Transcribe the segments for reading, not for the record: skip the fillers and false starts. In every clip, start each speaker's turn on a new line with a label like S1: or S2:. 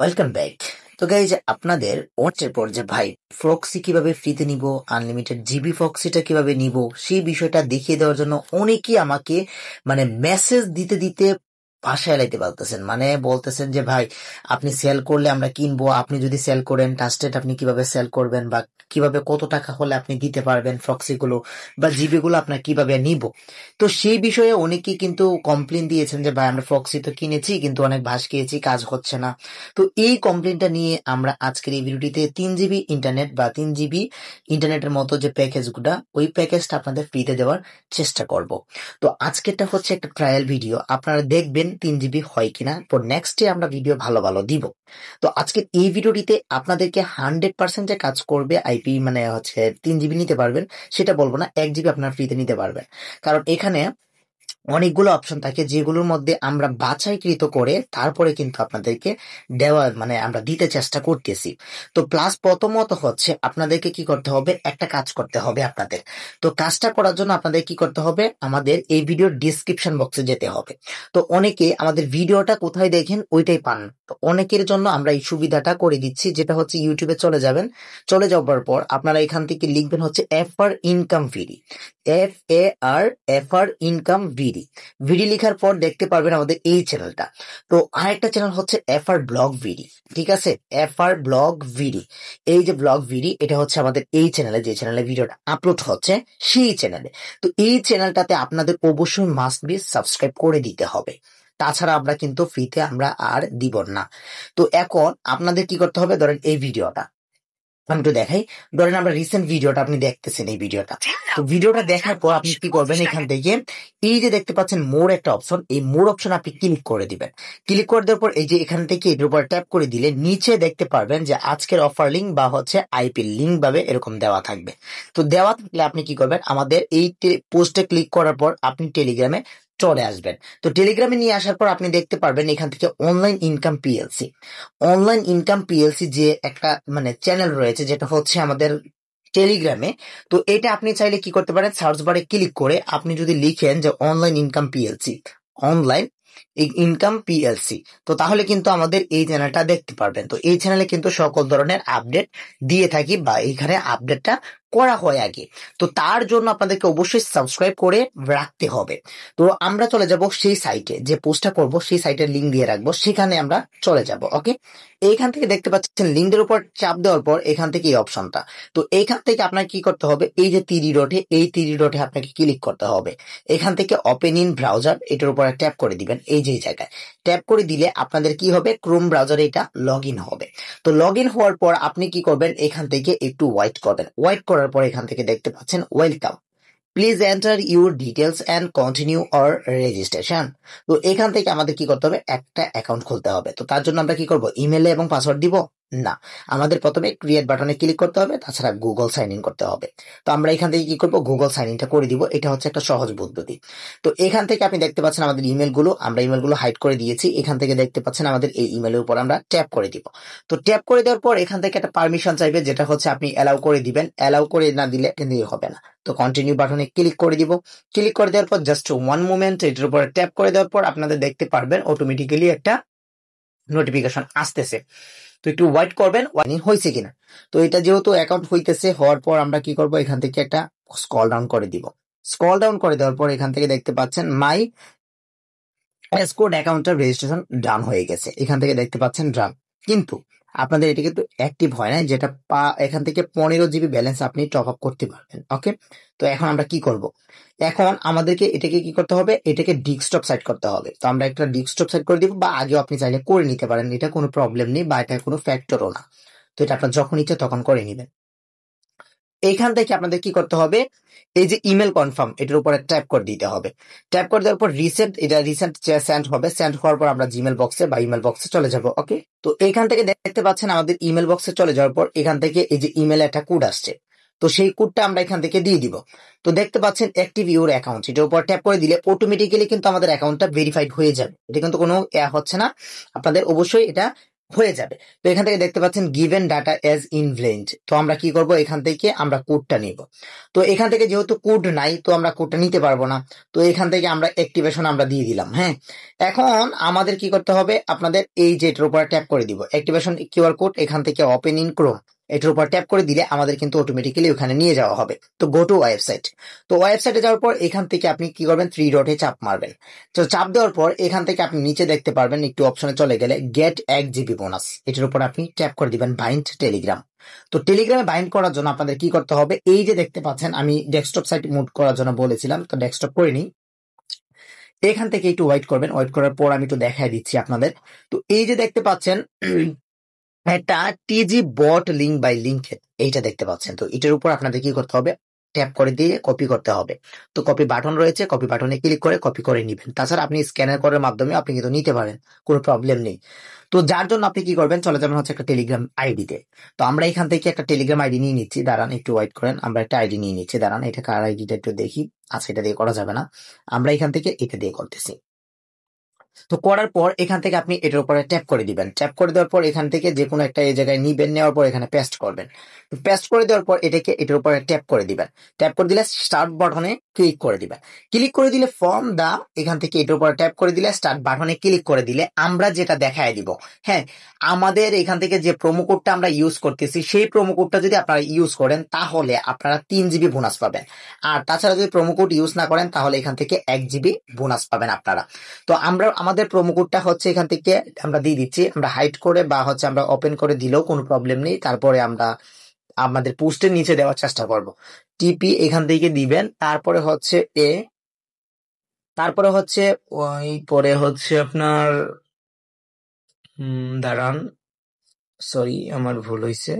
S1: Welcome back. তো guys, আপনাদের ওয়াচের পর যে ভাই ফ্রক্সি কিভাবে ফ্রিতে নিব, আনলিমিটেড জিবি ফ্রক্সিটা কিভাবে নিব, সেই বিষয়টা দেখিয়ে দেওয়ার জন্য অনেকেই আমাকে মেসেজ দিতে দিতে ভাষায় লাইতে পারতেছেন। বলতেছেন যে ভাই, আপনি সেল করলে আমরা কিনবো, আপনি যদি সেল করেন ট্রাস্টেড আপনি কিভাবে সেল করবেন, বা কিভাবে কত টাকা হলে আপনি দিতে পারবেন ফ্রক্সি গুলো বা জিবি গুলো আপনার কিভাবে নিব। তো সেই বিষয়ে অনেকেই কিন্তু কমপ্লেন দিয়েছেন যে ভাই, আমরা ফ্রক্সি তো কিনেছি কিন্তু অনেক ভাস খেয়েছি, কাজ হচ্ছে না। তো এই কমপ্লেনটা নিয়ে আমরা আজকের এই ভিডিওটিতে 3 জিবি ইন্টারনেট বা 3 জিবি ইন্টারনেটের মতো যে প্যাকেজগুলো, ওই প্যাকেজটা আপনাদের ফ্রিতে দেওয়ার চেষ্টা করব। তো আজকেরটা হচ্ছে একটা ট্রায়াল ভিডিও, আপনারা দেখবেন 3 জিবি হয় কিনা, পর নেক্সট ডে আমরা ভিডিও ভালো ভালো দিব। তো আজকের এই ভিডিওটিতে আপনাদেরকে 100% যে কাজ করবে আইপি, 3 জিবি নিতে পারবেন সেটা বলবো না, 1 জিবি আপনার ফ্রিতে নিতে পারবেন। কারণ এখানে অনেকগুলো অপশন থাকে যেগুলোর মধ্যে আমরা বাছাইকৃত করে তারপরে কিন্তু আপনাদেরকে দেওয়া, আমরা দিতে চেষ্টা করতেছি। তো প্লাস প্রথমত হচ্ছে আপনাদেরকে কি করতে হবে, একটা কাজ করতে হবে আপনাদের। তো কাজটা করার জন্য আপনাদের কি করতে হবে, আমাদের এই ভিডিওর ডিসক্রিপশন বক্সে যেতে হবে। তো অনেকে আমাদের ভিডিওটা কোথায় দেখেন ওইটাই পান না। তো অনেকের জন্য আমরা এই সুবিধাটা করে দিচ্ছি, যেটা হচ্ছে ইউটিউবে চলে যাবেন। চলে যাওয়ার পর আপনারা এখান থেকে লিখবেন হচ্ছে এফআর ইনকাম ভিডি, এফআর ইনকাম ভিডি। ভিডি লেখার পর দেখতে পারবেন আমাদের এই চ্যানেলটা। তো আরেকটা চ্যানেল হচ্ছে এফআর ব্লগ ভিডি, ঠিক আছে, এফআর ব্লগ ভিডি। এই যে ব্লগ ভিডি, এটা হচ্ছে আমাদের এই চ্যানেলে, যে চ্যানেলে ভিডিওটা আপলোড হচ্ছে সেই চ্যানেলে। তো এই চ্যানেলটাতে আপনাদের অবশ্যই মাস্ট বি সাবস্ক্রাইব করে দিতে হবে, তাছাড়া আমরা কিন্তু ফ্রিতে আমরা আর দিব না। তো এখন আপনাদের কি করতে হবে, ধরেন এই ভিডিওটা আমি একটু দেখাই। ধরেন আমরা রিসেন্ট ভিডিওটা আপনি দেখতেছেন, এই ভিডিওটা। তো ভিডিওটা দেখার পর আপনি কি করবেন, এখান থেকে এই যে দেখতে পাচ্ছেন মোর একটা অপশন, এই মোর অপশন আপনি ক্লিক করে দিবেন। ক্লিক করে দেওয়ার পর এই যে এখান থেকে এটার উপর ট্যাপ করে দিলে নিচে দেখতে পারবেন যে আজকের অফার লিঙ্ক বা হচ্ছে আইপি লিঙ্ক ভাবে এরকম দেওয়া থাকবে। তো দেওয়া থাকলে আপনি কি করবেন, আমাদের এই পোস্টে ক্লিক করার পর আপনি টেলিগ্রামে চলে আসবেন। তো টেলিগ্রামে নিয়ে আসার পর আপনি দেখতে পারবেন এখান থেকে online income PLC, online income PLC যে একটা চ্যানেল রয়েছে, যেটা হচ্ছে আমাদের টেলিগ্রামে। তো এটা আপনি চাইলে কি করতে পারেন, সার্চ বারে ক্লিক করে আপনি যদি লিখেন যে online income PLC, online income PLC, তো তাহলে কিন্তু আমাদের এই চ্যানেলটা দেখতে পারবেন। তো এই চ্যানেলে কিন্তু সকল ধরনের আপডেট দিয়ে থাকি, বা এইখানে আপডেটটা করা হয় আগে। তো তার জন্য আপনাদেরকে অবশ্যই সাবস্ক্রাইব করে রাখতে হবে। তো আমরা চলে যাব সেই সাইটে, যে পোস্টটা করব সেই সাইটের লিঙ্ক দিয়ে রাখবো, সেখানে আমরা চলে যাব। ওকে, এইখান থেকে দেখতে পাচ্ছেন লিঙ্কের উপর চাপ দেওয়ার পর এখান থেকে এই অপশনটা। তো এইখান থেকে আপনার কি করতে হবে, এই যে তিরি ডটে, এই তিরি ডটে আপনাকে ক্লিক করতে হবে। এখান থেকে ওপেন ইন ব্রাউজার, এটার উপর ট্যাপ করে দিবেন। এই যে জায়গায় ট্যাপ করে দিলে আপনাদের কি হবে, ক্রোম ব্রাউজারে এটা লগ ইন হবে। তো লগ ইন হওয়ার পর আপনি কি করবেন, এখান থেকে একটু ওয়েট করবেন। ওয়েট করার পর এখান থেকে দেখতে পাচ্ছেন welcome, please enter your details and continue or registration. তো এখান থেকে আমাদের কি করতে হবে, একটা অ্যাকাউন্ট খুলতে হবে। তো তার জন্য আমরা কি করব, ইমেলে এবং পাসওয়ার্ড দিব না, আমাদের প্রথমে ক্রিয়েট বাটনে ক্লিক করতে হবে, তাছাড়া গুগল সাইন ইন করতে হবে। তো আমরা এখান থেকে কি করব, গুগল সাইন ইনটা করে দিব। এটা হচ্ছে একটা সহজ পদ্ধতি। তো এখান থেকে আপনি দেখতে পাচ্ছেন আমাদের ইমেলগুলো, আমরা ইমেলগুলো হাইড করে দিয়েছি। এখান থেকে দেখতে পাচ্ছেন আমাদের এই ইমেলের উপর আমরা ট্যাপ করে দিব। তো ট্যাপ করে দেওয়ার পর এখান থেকে একটা পারমিশন চাইবে, যেটা হচ্ছে আপনি অ্যালাউ করে দিবেন। অ্যালাউ করে না দিলে কিন্তু হবে না। তো কন্টিনিউ বাটনে ক্লিক করে দিব। ক্লিক করে দেওয়ার পর জাস্ট ওয়ান মোমেন্ট, এটার উপর ট্যাপ করে দেওয়ার পর আপনাদের দেখতে পারবেন অটোমেটিক্যালি একটা নোটিফিকেশন আসতেছে। তো একটু ওয়েট করবেন ওয়ার্নিং হয়েছে কিনা। তো এটা যেহেতু অ্যাকাউন্ট হইতেছে, হওয়ার পর আমরা কি করব, এখান থেকে একটা স্ক্রল ডাউন করে দিব। স্ক্রল ডাউন করে দেওয়ার পর এখান থেকে দেখতে পাচ্ছেন মাই এসকোড অ্যাকাউন্টের রেজিস্ট্রেশন ডান হয়ে গেছে, এখান থেকে দেখতে পাচ্ছেন ডান। কিন্তু আপনাদের এটা কিন্তু অ্যাক্টিভ হয় না, যেটা এখান থেকে 15 জিবি ব্যালেন্স আপনি টপ আপ করতে পারবেন। ওকে, তো এখন আমরা কি করব, এখন আমাদেরকে এটাকে কি করতে হবে, এটাকে ডেস্কটপ সাইট করতে হবে। তো আমরা একটা ডেস্কটপ সাইট করে দিব, বা আগেও আপনি চাইলে করে নিতে পারেন, এটা কোনো প্রবলেম নেই, বা এটা কোনো ফ্যাক্টরও না। তো এটা আপনার যখন ইচ্ছে তখন করে নিবেন। এইখান থেকে আপনাদের কি করতে হবে, এই যে ইমেল কনফার্ম, এটার উপরে ট্যাপ করে দিতে হবে। ট্যাপ করে দেওয়ার পর রিসেন্ট, এটা রিসেন্ট সেন্ড হবে। সেন্ড হওয়ার পর আমরা জিমেল বক্সে বা ইমেল বক্সে চলে যাব। ওকে, তো এইখান থেকে দেখতে পাচ্ছেন আমাদের ইমেল বক্সে চলে যাওয়ার পর এখান থেকে এই যে ইমেল একটা কোড আসছে, তো সেই কোডটা আমরা এখান থেকে দিয়ে দিব। তো দেখতে পাচ্ছেন অ্যাক্টিভ ইউর অ্যাকাউন্ট, এটার উপর ট্যাপ করে দিলে অটোমেটিক্যালি কিন্তু আমাদের অ্যাকাউন্টটা ভেরিফাইড হয়ে যাবে। এটা কিন্তু কোনো হচ্ছে না, আপনাদের অবশ্যই এটা হয়ে যাবে। তো এখান থেকে দেখতে পাচ্ছেন গিভেন ডাটা এজ ইনভ্লেন্ট, তো আমরা কি করব, এখান থেকে আমরা কোডটা নিব। তো এখান থেকে যেহেতু কোড নাই, তো আমরা কোডটা নিতে পারবো না। তো এখান থেকে আমরা অ্যাক্টিভেশন আমরা দিয়ে দিলাম। হ্যাঁ, এখন আমাদের কি করতে হবে, আপনাদের এই যে এটার উপর ট্যাপ করে দিব, অ্যাক্টিভেশন কিউআর কোড, এখান থেকে ওপেন ইন ক্রোম, এটার উপর ট্যাপ করে দিলে আমাদের কিন্তু অটোমেটিক্যালি ওখানে নিয়ে যাওয়া হবে। তো গো টু ওয়েবসাইট, তো ওয়েবসাইটে যাওয়ার পর এখান থেকে আপনি কি করবেন, 3 ডটে চাপ মারবেন। তো চাপ দেওয়ার পর এখান থেকে আপনি নিচে দেখতে পারবেন, একটু অপশনে চলে গেলে গেট 1 জিবি বোনাস, এটার উপর আপনি ট্যাপ করে দিবেন বাইন্ড টেলিগ্রাম। তো টেলিগ্রামে বাইন্ড করার জন্য আপনাদের কি করতে হবে, এই যে দেখতে পাচ্ছেন আমি ডেস্কটপ সাইট মুভ করার জন্য বলেছিলাম, তো ডেস্কটপ করে নিই। এখান থেকে একটু ওয়েট করবেন, ওয়েট করার পর আমি একটু দেখাই দিচ্ছি আপনাদের। তো এই যে দেখতে পাচ্ছেন একটা TG bot link by link, এইটা দেখতে পাচ্ছেন। তো এটার উপর আপনাদের কি করতে হবে, ট্যাপ করে দিয়ে কপি করতে হবে। তো কপি বাটন রয়েছে, কপি বাটনে ক্লিক করে কপি করে নিবেন। তাছাড়া আপনি স্ক্যানার করার মাধ্যমে আপনি কিন্তু নিতে পারেন, কোনো প্রবলেম নেই। তো যার জন্য আপনি কি করবেন, চলে যাবেন হচ্ছে একটা টেলিগ্রাম আইডিতে। তো আমরা এখান থেকে একটা টেলিগ্রাম আইডি নিয়ে নিচ্ছি, দাঁড়ান একটু ওয়েট করেন, আমরা একটা আইডি নিয়ে নিচ্ছি, দাঁড়ান এটা কার আইডিটা একটু দেখি। আচ্ছা, এটা দিয়ে করা যাবে না, আমরা এখান থেকে এটা দিয়ে করতেছি। তো করার পর এখান থেকে আপনি এটার উপরে ট্যাপ করে দিবেন। ট্যাপ করে দেওয়ার পর এখান থেকে যে কোনো একটা এই জায়গায় নিবেন, নেওয়ার পর এখানে পেস্ট করবেন। তো পেস্ট করে দেওয়ার পর এটাকে এটার উপরে ট্যাপ করে দিবেন। ট্যাপ করে দিলে স্টার্ট বাটনে ক্লিক করে দিবেন। ক্লিক করে দিলে ফর্ম দা, এখান থেকে এটার উপরে ট্যাপ করে দিলে স্টার্ট বাটনে ক্লিক করে দিলে আমরা যেটা দেখায় দিব। হ্যাঁ, আমাদের এখান থেকে যে প্রোমো কোডটা আমরা ইউজ করতেছি, সেই প্রোমো কোডটা যদি আপনারা ইউজ করেন তাহলে আপনারা 3 জিবি বোনাস পাবেন। আর তাছাড়া যদি প্রোমো কোড ইউজ না করেন তাহলে এখান থেকে 1 জিবি বোনাস পাবেন আপনারা। তো আমরা আমাদের প্রোমো কোডটা হচ্ছে এখান থেকে আমরা দিয়ে দিচ্ছি, আমরা হাইড করে বা হচ্ছে আমরা ওপেন করে দিলেও কোনো প্রবলেম নেই। তারপরে আমরা আমাদের পোস্টের নিচে দেওয়ার চেষ্টা করব। টিপি এখান থেকে দিবেন, তারপরে হচ্ছে তারপরে হচ্ছে ওই পরে হচ্ছে আপনার দাঁড়ান, সরি আমার ভুল হয়েছে।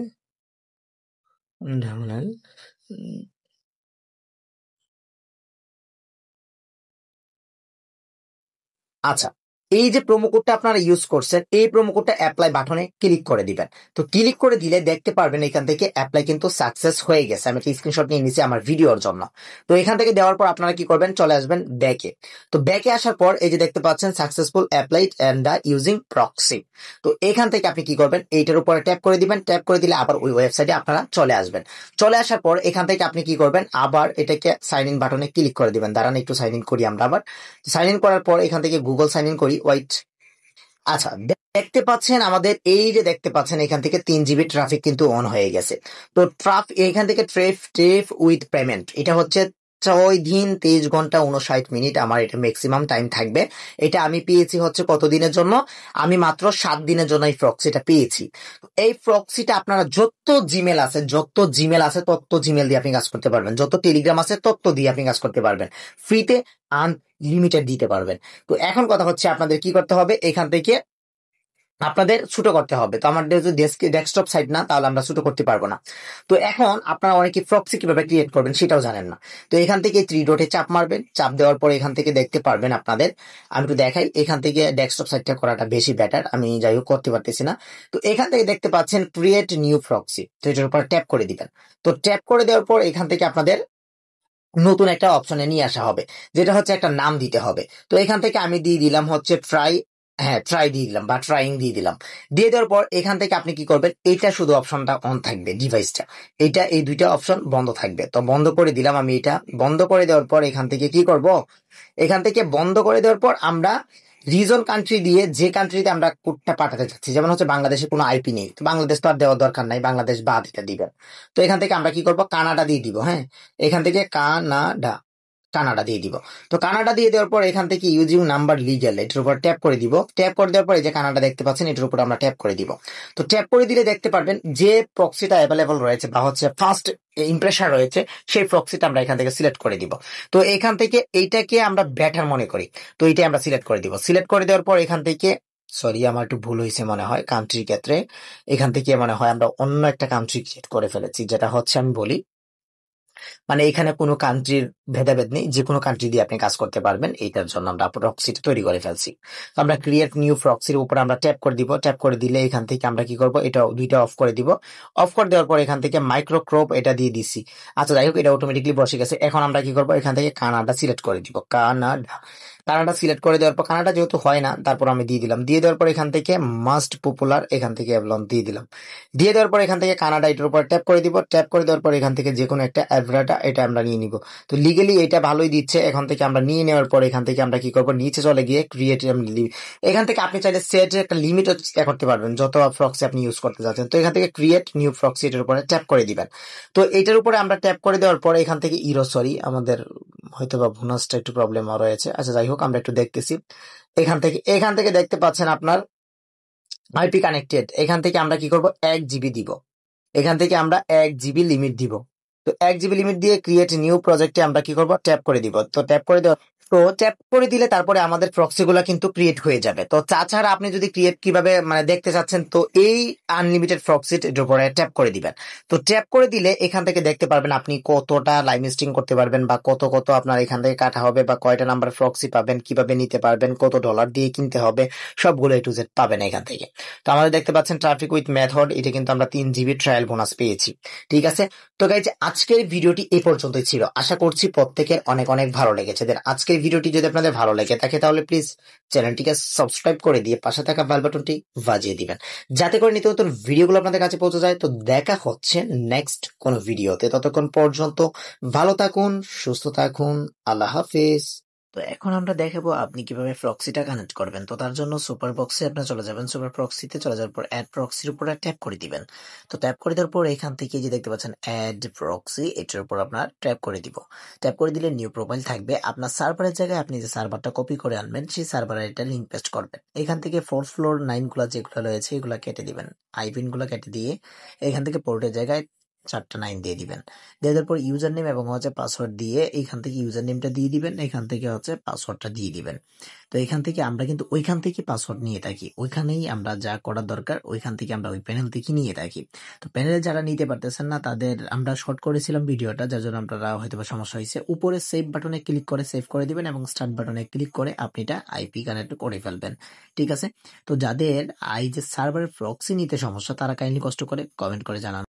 S1: আচ্ছা, এই যে প্রোমো কোডটা আপনারা ইউজ করছেন, এই প্রোমো কোডটা অ্যাপ্লাই বাটনে ক্লিক করে দিবেন। তো ক্লিক করে দিলে দেখতে পারবেন এখান থেকে অ্যাপ্লাই কিন্তু সাকসেস হয়ে গেছে। আমি একটা স্ক্রিনশট নিয়ে নিয়েছি আমার ভিডিওর জন্য। তো এখান থেকে দেওয়ার পর আপনারা কি করবেন, চলে আসবেন ব্যাকে। তো ব্যাকে আসার পর এই যে দেখতে পাচ্ছেন successful applied and using proxy. তো এখান থেকে আপনি কি করবেন, এইটার উপরে ট্যাপ করে দিবেন। ট্যাপ করে দিলে আবার ওই ওয়েবসাইটে আপনারা চলে আসবেন। চলে আসার পর এখান থেকে আপনি কি করবেন, আবার এটাকে সাইন ইন বাটনে ক্লিক করে দিবেন। দাঁড়ান একটু সাইন ইন করি আমরা আবার। সাইন ইন করার পর এখান থেকে গুগল সাইন ইন করি, ওয়াইট। আচ্ছা, দেখতে পাচ্ছেন আমাদের এই যে দেখতে পাচ্ছেন এখান থেকে 3 জিবি ট্রাফিক কিন্তু অন হয়ে গেছে। তো এখান থেকে ট্রেফ উইথ পেমেন্ট, এটা হচ্ছে 6 দিন 23 ঘন্টা 59 মিনিট আমার এটা ম্যাক্সিমাম টাইম থাকবে। এটা আমি পেয়েছি হচ্ছে কত দিনের জন্য, আমি মাত্র 7 দিনের জন্য এই প্রক্সিটা পেয়েছি। এই প্রক্সিটা আপনারা যত জিমেল আছে তত জিমেল দিয়ে আপনি কাজ করতে পারবেন, যত টেলিগ্রাম আছে তত দিয়ে আপনি কাজ করতে পারবেন, ফ্রিতে আনলিমিটেড দিতে পারবেন। তো এখন কথা হচ্ছে আপনাদের কি করতে হবে, এখান থেকে আপনাদের ছোট করতে হবে। তো আমার যেহেতু ডেস্কটপ সাইট না, তাহলে আমরা ছোট করতে পারবো না। তো এখন আপনারা অনেকে প্রক্সি কিভাবে ক্রিয়েট করবেন সেটাও জানেন না। তো এখান থেকে 3 ডটে চাপ মারবেন। চাপ দেওয়ার পর এখান থেকে দেখতে পারবেন আপনাদের, আমি একটু দেখাই, এখান থেকে ডেস্কটপ সাইটটা করাটা বেশি বেটার, আমি যাই হোক করতে পারতেছি না। তো এখান থেকে দেখতে পাচ্ছেন ক্রিয়েট নিউ প্রক্সি, তো এটার উপর ট্যাপ করে দিবেন। তো ট্যাপ করে দেওয়ার পর এখান থেকে আপনাদের নতুন একটা অপশনে নিয়ে আসা হবে, যেটা হচ্ছে একটা নাম দিতে হবে। তো এখান থেকে আমি দিয়ে দিলাম হচ্ছে ট্রাই দিয়ে দিলাম বা ট্রাইং দিয়ে দিলাম। দিয়ে দেওয়ার পর এখান থেকে আপনি কি করবেন, এইটা শুধু অপশনটা অন থাকবে, ডিভাইসটা এটা এই দুইটা অপশন বন্ধ থাকবে। তো বন্ধ করে দিলাম আমি এটা। বন্ধ করে দেওয়ার পর এখান থেকে কি করব, এখান থেকে বন্ধ করে দেওয়ার পর আমরা রিজন কান্ট্রি দিয়ে যে কান্ট্রিতে আমরা কোডটা পাঠাতে চাচ্ছি, যেমন হচ্ছে বাংলাদেশে কোনো আইপি নেই, তো বাংলাদেশ তো আর দেওয়ার দরকার নাই, বাংলাদেশ বাদ এটা দিবেন। তো এখান থেকে আমরা কি করব, কানাডা দিয়ে দিব। হ্যাঁ, এখান থেকে কানাডা দিয়ে দিব। তো কানাডা দিয়ে দেওয়ার পর এখান থেকে ইউজিং নাম্বার লিগ্যাল, এটার উপর ট্যাপ করে দিব। ট্যাপ করে দেওয়ার পর এই যে কানাডা দেখতে পাচ্ছেন, এটার উপর আমরা ট্যাপ করে দিব। তো ট্যাপ করে দিলে দেখতে পারবেন যে প্রক্সিটা অ্যাভেলেবল রয়েছে বা হচ্ছে ফার্স্ট ইমপ্রেশন রয়েছে, সেই প্রক্সিটা আমরা এখান থেকে সিলেক্ট করে দিব। তো এখান থেকে এইটাকে আমরা বেটার মনে করি, তো এইটাই আমরা সিলেক্ট করে দিব। সিলেক্ট করে দেওয়ার পর এখান থেকে, সরি আমার একটু ভুল হয়েছে মনে হয় কান্ট্রির ক্ষেত্রে, এখান থেকে মনে হয় আমরা অন্য একটা কান্ট্রি ক্রিয়েট করে ফেলেছি, যেটা হচ্ছে আমি বলি, মানে এখানে কোনো কান্ট্রির ভেদাভেদ নেই, যে কোনো কান্ট্রি দিয়ে আপনি কাজ করতে পারবেন। এইটার জন্য আমরা প্রক্সিটা তৈরি করে ফেলছি। তো আমরা ক্রিয়েট নিউ প্রক্সির উপর আমরা ট্যাপ করে দিব। ট্যাপ করে দিলে এখান থেকে আমরা কি করব, এটা দুইটা অফ করে দিব। অফ করে দেওয়ার পর এখান থেকে মাইক্রো ক্রপ এটা দিয়ে দিছি। আচ্ছা যাই হোক, এটা অটোমেটিকলি বসে গেছে। এখন আমরা কি করব, এখান থেকে কানাডা সিলেক্ট করে দিব, কানাডা। কানাডা সিলেক্ট করে দেওয়ার পর কানাডা যেহেতু হয় না, তারপর আমি দিয়ে দিলাম। দিয়ে দেওয়ার পর এখান থেকে মাস্ট পপুলার, এখান থেকে অ্যাভলন দিয়ে দিলাম। দিয়ে দেওয়ার পর এখান থেকে কানাডা এটার উপর ট্যাপ করে দিব। ট্যাপ করে দেওয়ার পর এখান থেকে যে কোনো একটা অ্যাভরাটা এটা আমরা নিয়ে নিব। তো লিগেলি এটা ভালোই দিচ্ছে। এখান থেকে আমরা নিয়ে নেওয়ার পর এখান থেকে আমরা কি করব, নিচে চলে গিয়ে ক্রিয়েট, এখান থেকে আপনি চাইলে সেট একটা লিমিট করতে পারবেন যত প্রক্সি আপনি ইউজ করতে যাচ্ছেন। তো এখান থেকে ক্রিয়েট নিউ প্রক্সি এটার উপরে ট্যাপ করে দিবেন। তো এটার উপরে আমরা ট্যাপ করে দেওয়ার পর এখান থেকে সরি আমাদের হয়তো বা ভুনাসটা একটু প্রবলেম রয়েছে। আচ্ছা যাই হোক, আমরা একটু দেখতেছি। এখান থেকে দেখতে পাচ্ছেন আপনার আইপি কানেক্টেড। এখান থেকে আমরা কি করব, 1 GB দিব। এখান থেকে আমরা 1 GB লিমিট দিব। তো 1 GB লিমিট দিয়ে ক্রিয়েট নিউ প্রজেক্টে আমরা কি করব, ট্যাপ করে দিব। তো ট্যাপ করে দিলে তারপরে আমাদের প্রক্সি গুলা কিন্তু ক্রিয়েট হয়ে যাবে। তো তাছাড়া আপনি যদি ক্রিয়েট কিভাবে মানে দেখতে চাচ্ছেন, তো এই আনলিমিটেড প্রক্সিট এর উপরে ট্যাপ করে দিবেন। তো ট্যাপ করে দিলে এখান থেকে দেখতে পারবেন আপনি কতটা লাইভ স্ট্রিং করতে পারবেন, বা কত আপনার এখান থেকে কাটা হবে, বা কয়টা নাম্বার প্রক্সি পাবেন, কিভাবে নিতে পারবেন, কত ডলার দিয়ে কিনতে হবে, সবগুলো A to Z পাবেন এখান থেকে। তো আমাদের দেখতে পাচ্ছেন ট্রাফিক উইথ মেথড, এটা কিন্তু আমরা 3 GB ট্রায়াল বোনাস পেয়েছি। ঠিক আছে, তো গাইজ আজকের ভিডিওটি এই পর্যন্তই ছিল। আশা করছি প্রত্যেকের অনেক অনেক ভালো লেগেছে। দেন আজকের ভিডিওটি যদি আপনাদের ভালো লেগে থাকে তাহলে প্লিজ চ্যানেলটিকে সাবস্ক্রাইব করে দিয়ে পাশে থাকা বেল বাটনটি বাজিয়ে দিবেন, যাতে করে নিত্য নতুন ভিডিওগুলো আপনাদের কাছে পৌঁছে যায়। তো দেখা হচ্ছে নেক্সট কোন ভিডিওতে। ততক্ষণ পর্যন্ত ভালো থাকুন, সুস্থ থাকুন, আল্লাহ হাফিজ। তো এখন আমরা দেখাবো আপনি কিভাবে প্রক্সিটা কানেক্ট করবেন। তো তার জন্য সুপার বক্সে আপনি চলে যাবেন। সুপার প্রক্সিতে চলে যাওয়ার পর অ্যাড প্রক্সির উপরে ট্যাপ করে দিবেন। তো ট্যাপ করে দেওয়ার পর এখান থেকে যে দেখতে পাচ্ছেন অ্যাড প্রক্সি, এটার উপর আপনার ট্যাপ করে দিব। ট্যাপ করে দিলে নিউ প্রোফাইল থাকবে। আপনার সার্ভারের জায়গায় আপনি যে সার্ভারটা কপি করে আনবেন, সেই সার্ভারে এটা লিঙ্ক পেস্ট করবেন। এখান থেকে 4th ফ্লোর 9 গুলা যেগুলো রয়েছে এগুলা কেটে দিবেন। আইপিন গুলা কেটে দিয়ে এখান থেকে পোর্টের জায়গায় 4টা 9 দিয়ে দিবেন। দিয়ে দেওয়ার পর ইউজার নেম এবং পাসওয়ার্ড দিয়ে এখান থেকে ইউজার নেমটা দিয়ে দিবেন, এখান থেকে পাসওয়ার্ডটা দিয়ে দিবেন। তো এখান থেকে আমরা কিন্তু ওইখান থেকে পাসওয়ার্ড নিয়ে থাকি, ওইখানেই আমরা যা করার দরকার ওইখান থেকে আমরা ওই প্যানেল থেকে নিয়ে থাকি। তো প্যানেলে যারা নিতে পারতেছেন না তাদের আমরা শর্ট করেছিলাম ভিডিওটা, যার জন্য আপনারা হয়তো সমস্যা হয়েছে। উপরে সেভ বাটনে ক্লিক করে সেভ করে দিবেন এবং স্টার্ট বাটনে ক্লিক করে আপনি এটা আইপি কানেক্ট করে ফেলবেন। ঠিক আছে, তো যাদের এই যে সার্ভারের প্রক্সি নিতে সমস্যা তারা কাইন্ডলি কষ্ট করে কমেন্ট করে জানান।